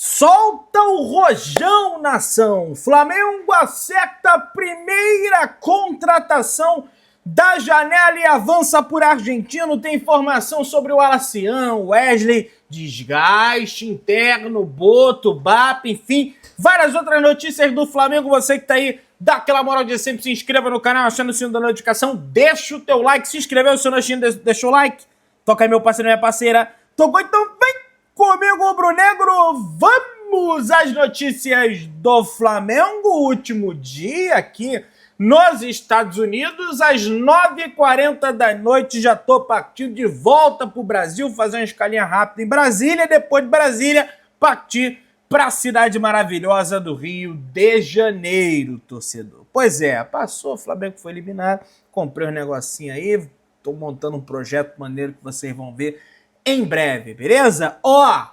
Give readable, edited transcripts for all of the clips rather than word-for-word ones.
Solta o rojão, nação! Flamengo acerta a primeira contratação da janela e avança por argentino. Tem informação sobre o Alacião, Wesley, desgaste interno, Boto, BAP, enfim, várias outras notícias do Flamengo. Você que tá aí, dá aquela moral de sempre, se inscreva no canal, achando o sino da notificação, deixa o teu like, se inscreveu, se não achando, deixa o like, toca aí meu parceiro, minha parceira, tocou, então vem comigo, rubro-negro, vamos às notícias do Flamengo. Último dia aqui nos Estados Unidos, às 9h40 da noite, já tô partindo de volta pro Brasil, fazer uma escalinha rápida em Brasília, depois de Brasília, partir para a cidade maravilhosa do Rio de Janeiro, torcedor. Pois é, passou, o Flamengo foi eliminado, comprei um negocinho aí, tô montando um projeto maneiro que vocês vão ver em breve, beleza? Ó,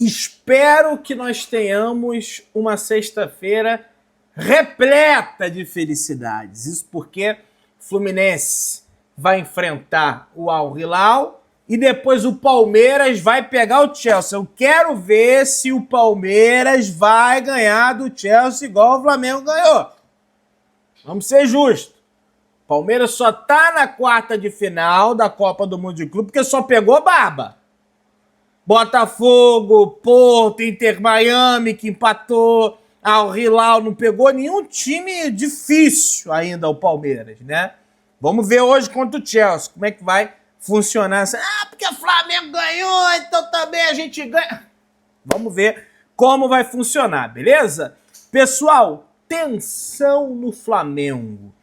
espero que nós tenhamos uma sexta-feira repleta de felicidades. Isso porque o Fluminense vai enfrentar o Al Hilal e depois o Palmeiras vai pegar o Chelsea. Eu quero ver se o Palmeiras vai ganhar do Chelsea igual o Flamengo ganhou. Vamos ser justos. Palmeiras só tá na quarta de final da Copa do Mundo de Clube porque só pegou baba. Botafogo, Porto, Inter Miami que empatou, Al Hilal não pegou nenhum time difícil ainda o Palmeiras, né? Vamos ver hoje contra o Chelsea como é que vai funcionar. Porque o Flamengo ganhou, então também a gente ganha. Vamos ver como vai funcionar, beleza? Pessoal, tensão no Flamengo.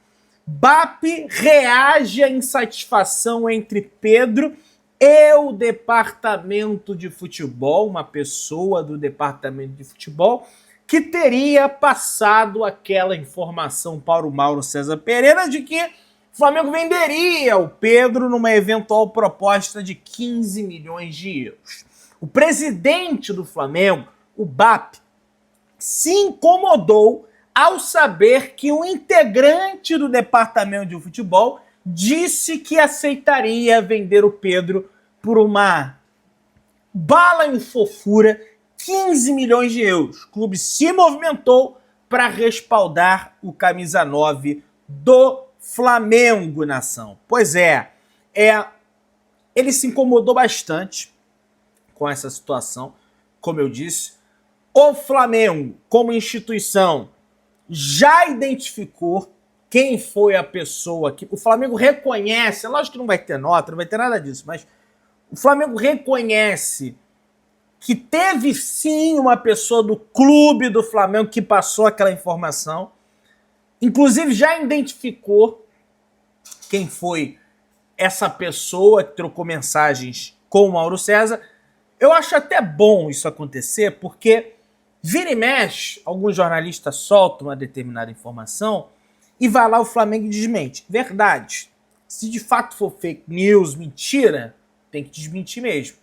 BAP reage à insatisfação entre Pedro e o departamento de futebol, uma pessoa do departamento de futebol, que teria passado aquela informação para o Mauro César Pereira de que o Flamengo venderia o Pedro numa eventual proposta de 15 milhões de euros. O presidente do Flamengo, o BAP, se incomodou ao saber que um integrante do departamento de futebol disse que aceitaria vender o Pedro por uma bala em fofura, 15 milhões de euros. O clube se movimentou para respaldar o camisa 9 do Flamengo, nação. Pois é, ele se incomodou bastante com essa situação. Como eu disse, o Flamengo, como instituição, já identificou quem foi a pessoa que... O Flamengo reconhece, lógico que não vai ter nota, não vai ter nada disso, mas o Flamengo reconhece que teve sim uma pessoa do clube do Flamengo que passou aquela informação, inclusive já identificou quem foi essa pessoa que trocou mensagens com o Mauro César. Eu acho até bom isso acontecer, porque vira e mexe, alguns jornalistas soltam uma determinada informação e vai lá o Flamengo e desmente. Verdade. Se de fato for fake news, mentira, tem que desmentir mesmo.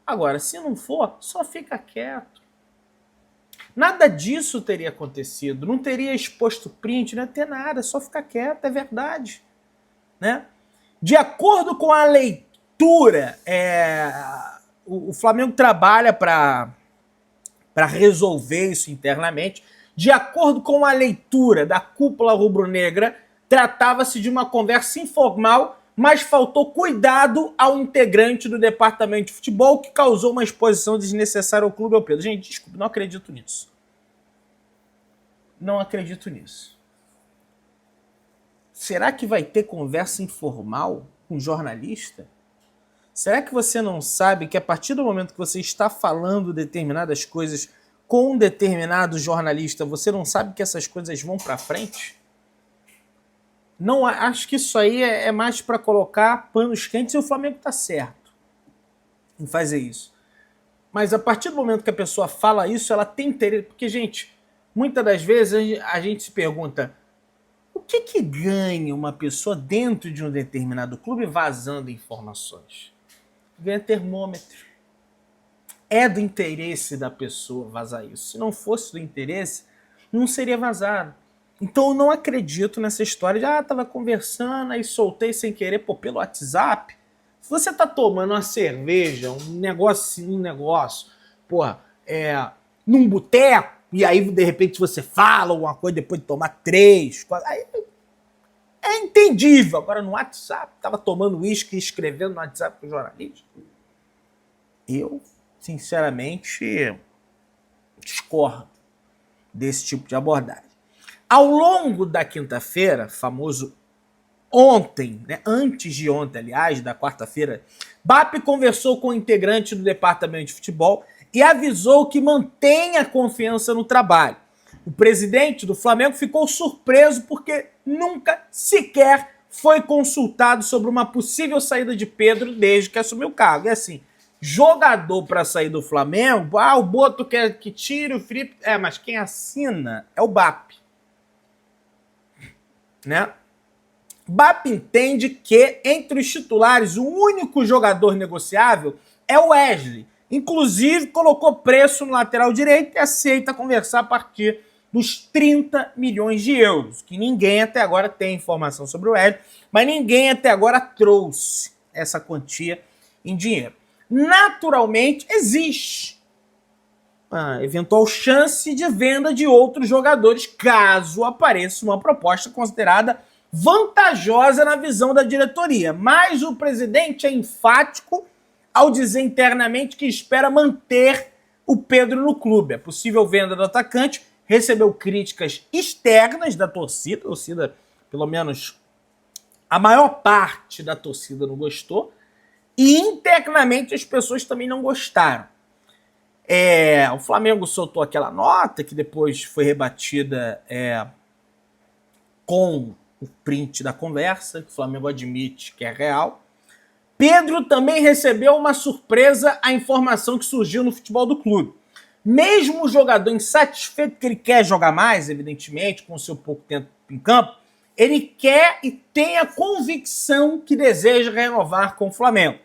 Agora, se não for, só fica quieto. Nada disso teria acontecido, não teria exposto print, não ia ter nada, só ficar quieto, é verdade. Né? De acordo com a leitura, o Flamengo trabalha para resolver isso internamente. De acordo com a leitura da cúpula rubro-negra, tratava-se de uma conversa informal, mas faltou cuidado ao integrante do departamento de futebol que causou uma exposição desnecessária ao clube ao Pedro. Gente, desculpe, não acredito nisso. Não acredito nisso. Será que vai ter conversa informal com jornalista? Será que você não sabe que a partir do momento que você está falando determinadas coisas com um determinado jornalista, você não sabe que essas coisas vão para frente? Não, acho que isso aí é mais para colocar panos quentes e o Flamengo está certo em fazer isso. Mas a partir do momento que a pessoa fala isso, ela tem interesse. Porque, gente, muitas das vezes a gente se pergunta o que ganha uma pessoa dentro de um determinado clube vazando informações? Ganha termômetro. É do interesse da pessoa vazar isso. Se não fosse do interesse, não seria vazado. Então eu não acredito nessa história de tava conversando, aí soltei sem querer, pelo WhatsApp. Se você tá tomando uma cerveja, um negócio, porra, num boteco, e aí de repente você fala alguma coisa depois de tomar 3, 4, aí é entendível. Agora no WhatsApp, tava tomando uísque e escrevendo no WhatsApp com o jornalista. Eu, sinceramente, discordo desse tipo de abordagem. Ao longo da quinta-feira, famoso ontem, né, antes de ontem, aliás, da quarta-feira, BAP conversou com o integrante do departamento de futebol e avisou que mantém a confiança no trabalho. O presidente do Flamengo ficou surpreso porque nunca sequer foi consultado sobre uma possível saída de Pedro desde que assumiu o cargo. E assim, jogador para sair do Flamengo, o Boto quer que tire, o Felipe... mas quem assina é o BAP. Né? BAP entende que, entre os titulares, o único jogador negociável é o Wesley. Inclusive, colocou preço no lateral direito e aceita conversar a partir dos 30 milhões de euros, que ninguém até agora tem informação sobre o Wesley, mas ninguém até agora trouxe essa quantia em dinheiro. Naturalmente, existe a eventual chance de venda de outros jogadores, caso apareça uma proposta considerada vantajosa na visão da diretoria. Mas o presidente é enfático ao dizer internamente que espera manter o Pedro no clube. A possível venda do atacante recebeu críticas externas da torcida, pelo menos a maior parte da torcida não gostou, e internamente as pessoas também não gostaram. O Flamengo soltou aquela nota que depois foi rebatida com o print da conversa, que o Flamengo admite que é real. Pedro também recebeu uma surpresa a informação que surgiu no futebol do clube. Mesmo o jogador insatisfeito que ele quer jogar mais, evidentemente, com o seu pouco tempo em campo, ele quer e tem a convicção que deseja renovar com o Flamengo.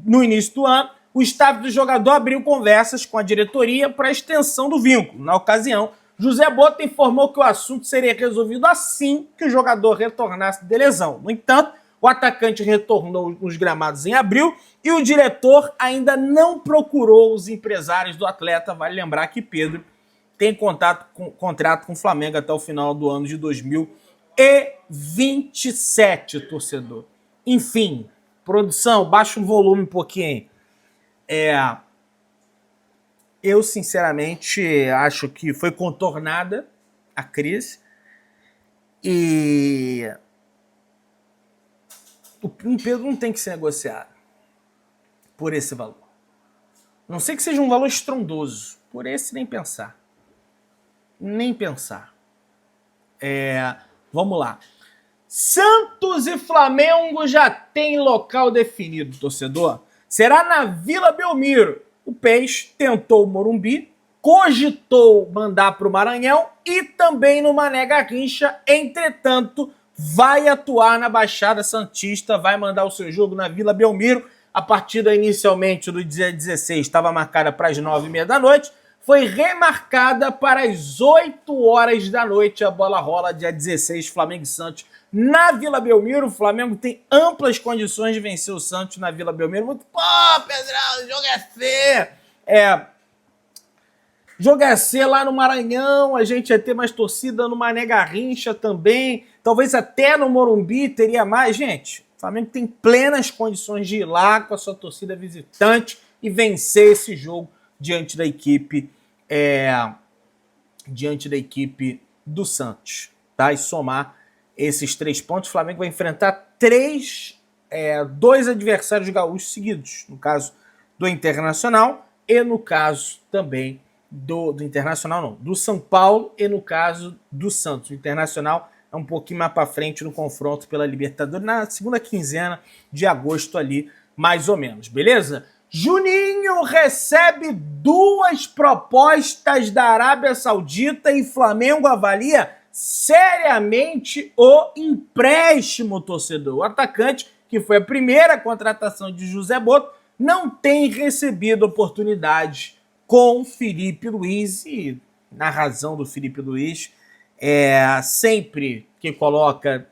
No início do ano, o staff do jogador abriu conversas com a diretoria para a extensão do vínculo. Na ocasião, José Boto informou que o assunto seria resolvido assim que o jogador retornasse de lesão. No entanto, o atacante retornou nos gramados em abril e o diretor ainda não procurou os empresários do atleta. Vale lembrar que Pedro tem contrato com o Flamengo até o final do ano de 2027, torcedor. Enfim, produção, baixa o volume um pouquinho. Eu, sinceramente, acho que foi contornada a crise e o Pedro não tem que ser negociado por esse valor. Não sei que seja um valor estrondoso, por esse nem pensar. Nem pensar. Vamos lá. Santos e Flamengo já tem local definido, torcedor. Será na Vila Belmiro. O Peixe tentou o Morumbi, cogitou mandar para o Maranhão e também no Mané Garrincha. Entretanto, vai atuar na Baixada Santista, vai mandar o seu jogo na Vila Belmiro. A partida inicialmente do dia 16 estava marcada para as 9h30 da noite, foi remarcada para as 8 horas da noite. A bola rola dia 16, Flamengo e Santos na Vila Belmiro. O Flamengo tem amplas condições de vencer o Santos na Vila Belmiro. Muito, Pedrão, o jogo é feio. Jogo é C lá no Maranhão, a gente ia ter mais torcida no Mané Garrincha também, talvez até no Morumbi teria mais. Gente, o Flamengo tem plenas condições de ir lá com a sua torcida visitante e vencer esse jogo diante da equipe do Santos, tá? E somar esses 3 pontos. O Flamengo vai enfrentar 2 adversários gaúchos seguidos, no caso do Internacional e no caso também do Internacional não, do São Paulo e no caso do Santos. O Internacional é um pouquinho mais para frente no confronto pela Libertadores, na segunda quinzena de agosto ali, mais ou menos, beleza? Juninho recebe 2 propostas da Arábia Saudita e Flamengo avalia seriamente o empréstimo, torcedor. O atacante, que foi a primeira contratação de José Boto, não tem recebido oportunidade com Felipe Luiz, e na razão do Felipe Luiz, sempre que coloca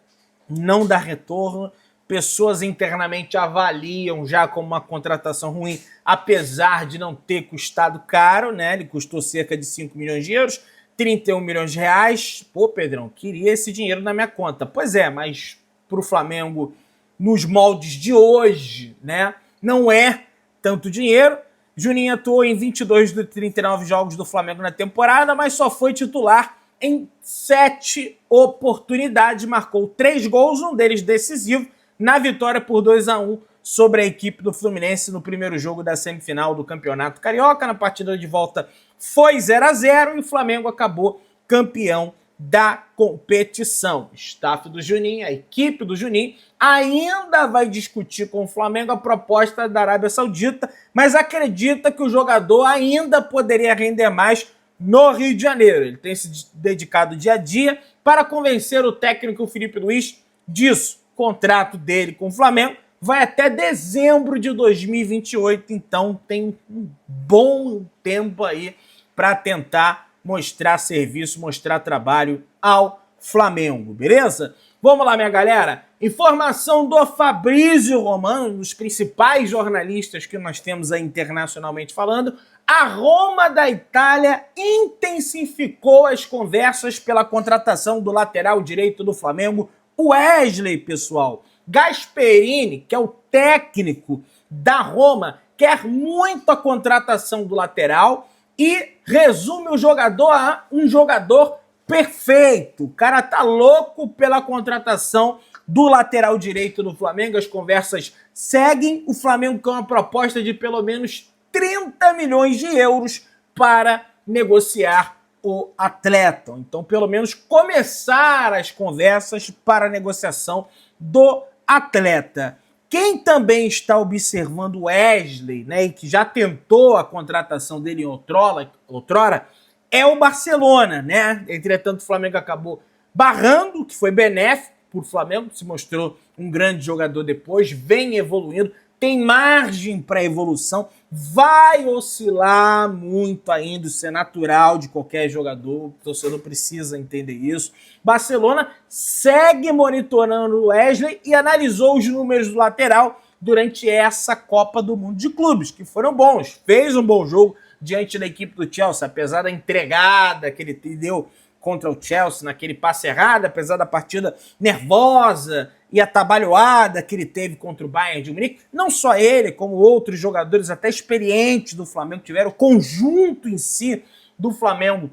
não dá retorno, pessoas internamente avaliam já como uma contratação ruim, apesar de não ter custado caro, né? Ele custou cerca de 5 milhões de euros, 31 milhões de reais. Pô, Pedrão, queria esse dinheiro na minha conta. Pois é, mas para o Flamengo, nos moldes de hoje, né? Não é tanto dinheiro. Juninho atuou em 22 dos 39 jogos do Flamengo na temporada, mas só foi titular em 7 oportunidades. Marcou 3 gols, um deles decisivo, na vitória por 2-1 sobre a equipe do Fluminense no primeiro jogo da semifinal do Campeonato Carioca. Na partida de volta foi 0-0 e o Flamengo acabou campeão da competição. O staff do Juninho, a equipe do Juninho, ainda vai discutir com o Flamengo a proposta da Arábia Saudita, mas acredita que o jogador ainda poderia render mais no Rio de Janeiro. Ele tem se dedicado dia a dia para convencer o técnico Felipe Luiz disso. O contrato dele com o Flamengo vai até dezembro de 2028, então tem um bom tempo aí para tentar mostrar serviço, mostrar trabalho ao Flamengo, beleza? Vamos lá, minha galera. Informação do Fabrício Romano, um dos principais jornalistas que nós temos aí internacionalmente falando. A Roma da Itália intensificou as conversas pela contratação do lateral direito do Flamengo, Wesley, pessoal. Gasperini, que é o técnico da Roma, quer muito a contratação do lateral e resume o jogador a um jogador perfeito. O cara tá louco pela contratação do lateral direito do Flamengo. As conversas seguem. O Flamengo com uma proposta de pelo menos 30 milhões de euros para negociar o atleta. Então, pelo menos começar as conversas para a negociação do atleta. Quem também está observando o Wesley, né, e que já tentou a contratação dele outrora, é o Barcelona, né? Entretanto, o Flamengo acabou barrando, que foi benéfico para o Flamengo, se mostrou um grande jogador depois, vem evoluindo, tem margem para evolução, vai oscilar muito ainda, isso é natural de qualquer jogador, o torcedor precisa entender isso. Barcelona segue monitorando o Wesley e analisou os números do lateral durante essa Copa do Mundo de Clubes, que foram bons, fez um bom jogo diante da equipe do Chelsea, apesar da entregada que ele deu contra o Chelsea naquele passe errado, apesar da partida nervosa e atabalhoada que ele teve contra o Bayern de Munique. Não só ele, como outros jogadores até experientes do Flamengo tiveram, o conjunto em si do Flamengo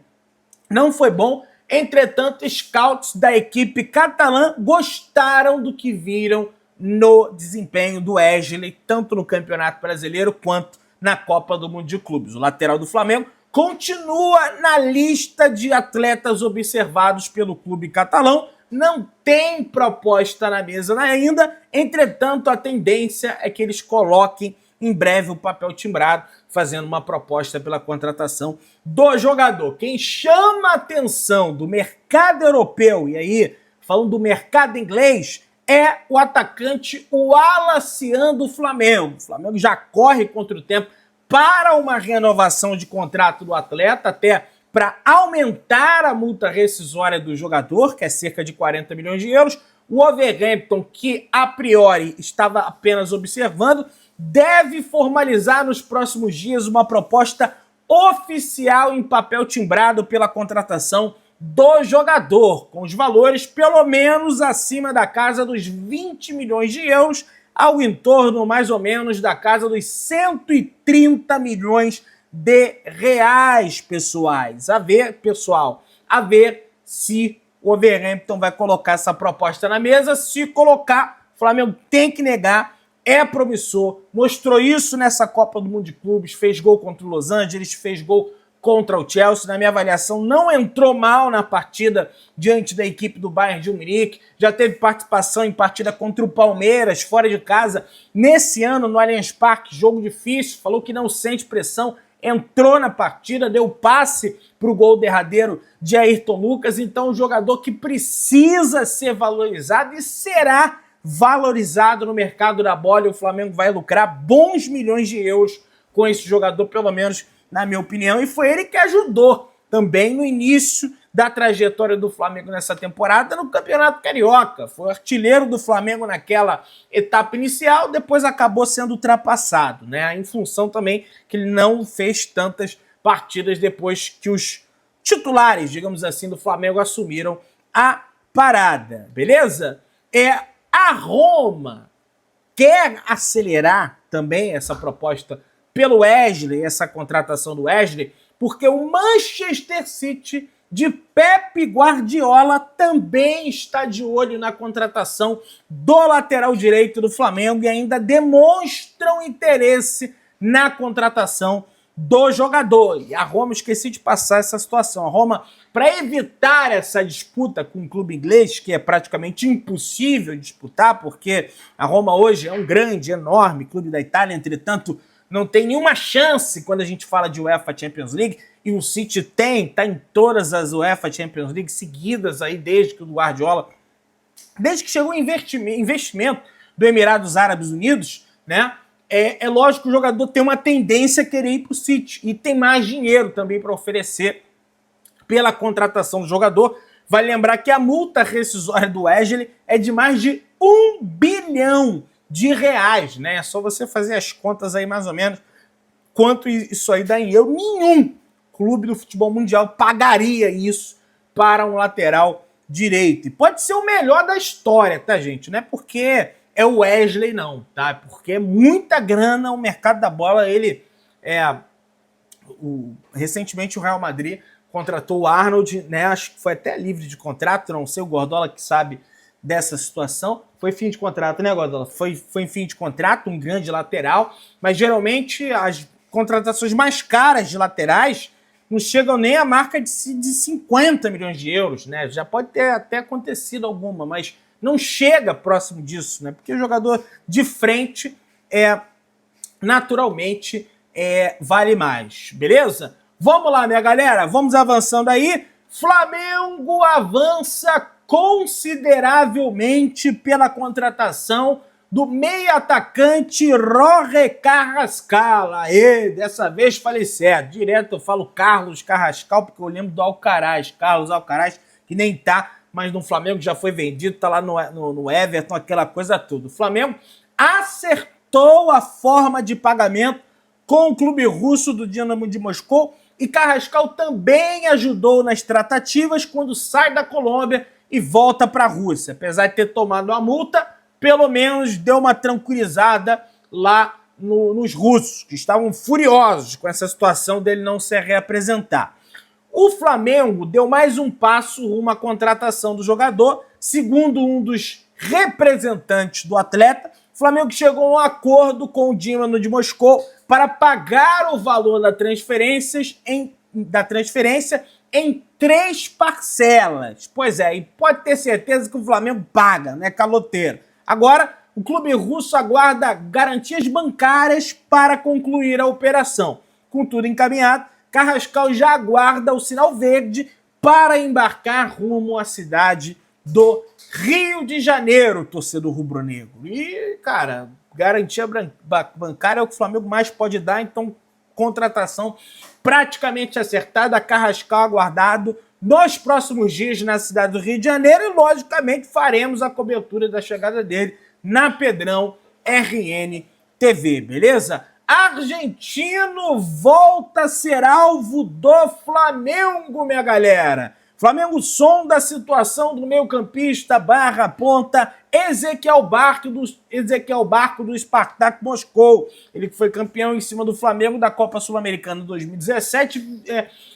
não foi bom. Entretanto, scouts da equipe catalã gostaram do que viram no desempenho do Wesley, tanto no Campeonato Brasileiro quanto na Copa do Mundo de Clubes. O lateral do Flamengo continua na lista de atletas observados pelo clube catalão, não tem proposta na mesa ainda, entretanto a tendência é que eles coloquem em breve o papel timbrado, fazendo uma proposta pela contratação do jogador. Quem chama a atenção do mercado europeu, e aí falando do mercado inglês, é o atacante Wallace do Flamengo. O Flamengo já corre contra o tempo para uma renovação de contrato do atleta, até para aumentar a multa rescisória do jogador, que é cerca de 40 milhões de euros. O Wolverhampton, que a priori estava apenas observando, deve formalizar nos próximos dias uma proposta oficial em papel timbrado pela contratação do jogador, com os valores pelo menos acima da casa dos 20 milhões de euros, ao entorno mais ou menos da casa dos 130 milhões de reais, pessoais. A ver se o Wolverhampton vai colocar essa proposta na mesa. Se colocar, o Flamengo tem que negar, é promissor, mostrou isso nessa Copa do Mundo de Clubes, fez gol contra o Los Angeles, fez gol contra o Chelsea, na minha avaliação, não entrou mal na partida diante da equipe do Bayern de Munique, já teve participação em partida contra o Palmeiras, fora de casa, nesse ano no Allianz Parque, jogo difícil, falou que não sente pressão, entrou na partida, deu passe para o gol derradeiro de Ayrton Lucas, então um jogador que precisa ser valorizado e será valorizado no mercado da bola, e o Flamengo vai lucrar bons milhões de euros com esse jogador, pelo menos na minha opinião, e foi ele que ajudou também no início da trajetória do Flamengo nessa temporada no Campeonato Carioca. Foi artilheiro do Flamengo naquela etapa inicial, depois acabou sendo ultrapassado, né? Em função também que ele não fez tantas partidas depois que os titulares, digamos assim, do Flamengo assumiram a parada, beleza? A Roma quer acelerar também essa proposta pelo Wesley, essa contratação do Wesley, porque o Manchester City de Pep Guardiola também está de olho na contratação do lateral direito do Flamengo e ainda demonstram interesse na contratação do jogador. E a Roma, esqueci de passar essa situação, a Roma, para evitar essa disputa com o clube inglês, que é praticamente impossível disputar, porque a Roma hoje é um grande, enorme clube da Itália, entretanto, não tem nenhuma chance quando a gente fala de UEFA Champions League, e o City está em todas as UEFA Champions League seguidas aí desde que o Guardiola, desde que chegou o investimento do Emirados Árabes Unidos, né? É lógico que o jogador tem uma tendência a querer ir para o City e tem mais dinheiro também para oferecer pela contratação do jogador. Vale lembrar que a multa rescisória do Wesley é de mais de R$1 bilhão, né? É só você fazer as contas aí mais ou menos quanto isso aí dá em euro. Nenhum clube do futebol mundial pagaria isso para um lateral direito. E pode ser o melhor da história, tá, gente? Não é porque é o Wesley, não, tá? Porque é muita grana, o mercado da bola, recentemente o Real Madrid contratou o Arnold, né? Acho que foi até livre de contrato, não sei, o Gordola que sabe dessa situação. Foi fim de contrato, né, Gordola? Foi em fim de contrato, um grande lateral, mas geralmente as contratações mais caras de laterais não chegam nem à marca de 50 milhões de euros, né? Já pode ter até acontecido alguma, mas não chega próximo disso, né? Porque o jogador de frente naturalmente vale mais, beleza? Vamos lá, minha galera, vamos avançando aí. Flamengo avança consideravelmente pela contratação do meio-atacante Roger Carrascal. Dessa vez falei certo, direto eu falo Carlos Carrascal, porque eu lembro do Alcaraz, Carlos Alcaraz, que nem tá mas no Flamengo já foi vendido, tá lá no Everton, aquela coisa toda. O Flamengo acertou a forma de pagamento com o clube russo do Dinamo de Moscou e Carrascal também ajudou nas tratativas quando sai da Colômbia e volta para a Rússia. Apesar de ter tomado a multa, pelo menos deu uma tranquilizada lá nos russos, que estavam furiosos com essa situação dele não se reapresentar. O Flamengo deu mais um passo rumo à contratação do jogador. Segundo um dos representantes do atleta, o Flamengo chegou a um acordo com o Dinamo de Moscou para pagar o valor da transferência em 3 parcelas. Pois é, e pode ter certeza que o Flamengo paga, né, caloteiro. Agora, o clube russo aguarda garantias bancárias para concluir a operação. Com tudo encaminhado, Carrascal já aguarda o sinal verde para embarcar rumo à cidade do Rio de Janeiro, torcedor rubro-negro. E, cara, garantia bancária é o que o Flamengo mais pode dar, então contratação praticamente acertada, Carrascal aguardado nos próximos dias na cidade do Rio de Janeiro e, logicamente, faremos a cobertura da chegada dele na Pedrão RN TV, beleza? Argentino volta a ser alvo do Flamengo, minha galera. Flamengo sonda a situação do meio-campista / ponta Ezequiel Barco do Spartak Moscou. Ele que foi campeão em cima do Flamengo da Copa Sul-Americana 2017,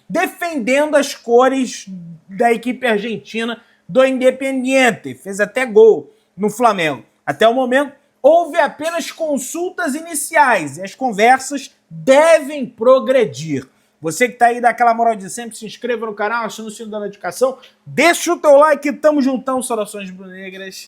defendendo as cores da equipe argentina do Independiente. Fez até gol no Flamengo. Até o momento, houve apenas consultas iniciais e as conversas devem progredir. Você que tá aí, dá aquela moral de sempre, se inscreva no canal, aciona o sino da notificação, deixa o teu like, tamo juntão, saudações rubro-negras